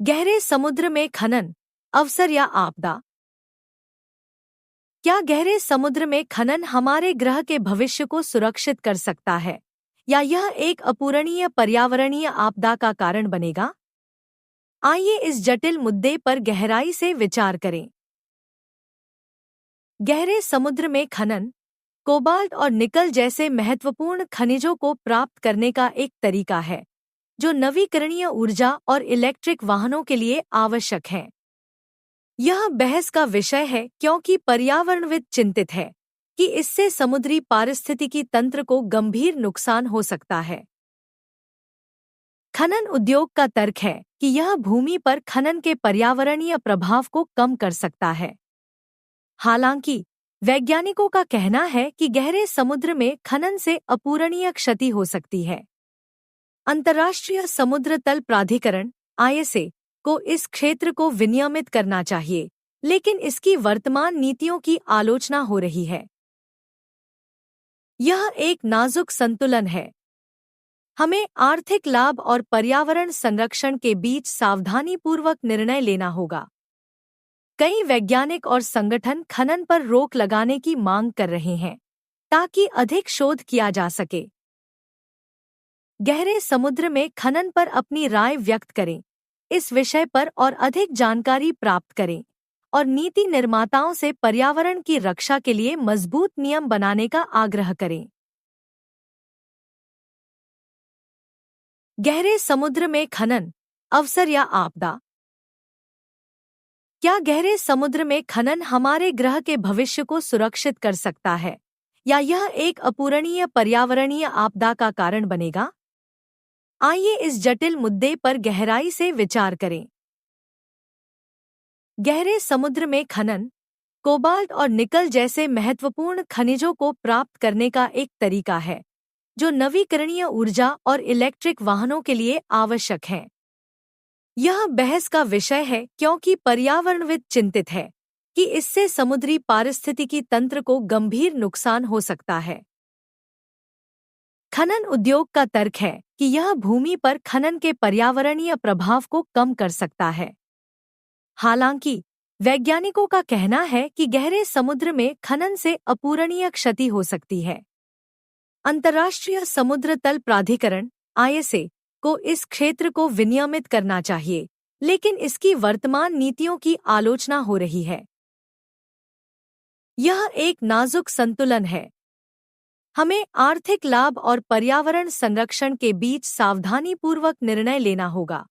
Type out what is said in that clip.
गहरे समुद्र में खनन, अवसर या आपदा। क्या गहरे समुद्र में खनन हमारे ग्रह के भविष्य को सुरक्षित कर सकता है, या यह एक अपूरणीय पर्यावरणीय आपदा का कारण बनेगा? आइए इस जटिल मुद्दे पर गहराई से विचार करें। गहरे समुद्र में खनन कोबाल्ट और निकल जैसे महत्वपूर्ण खनिजों को प्राप्त करने का एक तरीका है, जो नवीकरणीय ऊर्जा और इलेक्ट्रिक वाहनों के लिए आवश्यक है। यह बहस का विषय है क्योंकि पर्यावरणविद चिंतित है कि इससे समुद्री पारिस्थितिकी तंत्र को गंभीर नुकसान हो सकता है। खनन उद्योग का तर्क है कि यह भूमि पर खनन के पर्यावरणीय प्रभाव को कम कर सकता है। हालांकि वैज्ञानिकों का कहना है कि गहरे समुद्र में खनन से अपूरणीय क्षति हो सकती है। अंतर्राष्ट्रीय समुद्र तल प्राधिकरण (ISA) को इस क्षेत्र को विनियमित करना चाहिए, लेकिन इसकी वर्तमान नीतियों की आलोचना हो रही है। यह एक नाजुक संतुलन है। हमें आर्थिक लाभ और पर्यावरण संरक्षण के बीच सावधानीपूर्वक निर्णय लेना होगा। कई वैज्ञानिक और संगठन खनन पर रोक लगाने की मांग कर रहे हैं, ताकि अधिक शोध किया जा सके। गहरे समुद्र में खनन पर अपनी राय व्यक्त करें, इस विषय पर और अधिक जानकारी प्राप्त करें और नीति निर्माताओं से पर्यावरण की रक्षा के लिए मजबूत नियम बनाने का आग्रह करें। गहरे समुद्र में खनन, अवसर या आपदा। क्या गहरे समुद्र में खनन हमारे ग्रह के भविष्य को सुरक्षित कर सकता है, या यह एक अपूरणीय पर्यावरणीय आपदा का कारण बनेगा? आइए इस जटिल मुद्दे पर गहराई से विचार करें। गहरे समुद्र में खनन कोबाल्ट और निकल जैसे महत्वपूर्ण खनिजों को प्राप्त करने का एक तरीका है, जो नवीकरणीय ऊर्जा और इलेक्ट्रिक वाहनों के लिए आवश्यक है। यह बहस का विषय है क्योंकि पर्यावरणविद चिंतित है कि इससे समुद्री पारिस्थितिकी तंत्र को गंभीर नुकसान हो सकता है। खनन उद्योग का तर्क है कि यह भूमि पर खनन के पर्यावरणीय प्रभाव को कम कर सकता है। हालांकि वैज्ञानिकों का कहना है कि गहरे समुद्र में खनन से अपूरणीय क्षति हो सकती है। अंतर्राष्ट्रीय समुद्र तल प्राधिकरण (ISA) को इस क्षेत्र को विनियमित करना चाहिए, लेकिन इसकी वर्तमान नीतियों की आलोचना हो रही है। यह एक नाजुक संतुलन है। हमें आर्थिक लाभ और पर्यावरण संरक्षण के बीच सावधानीपूर्वक निर्णय लेना होगा।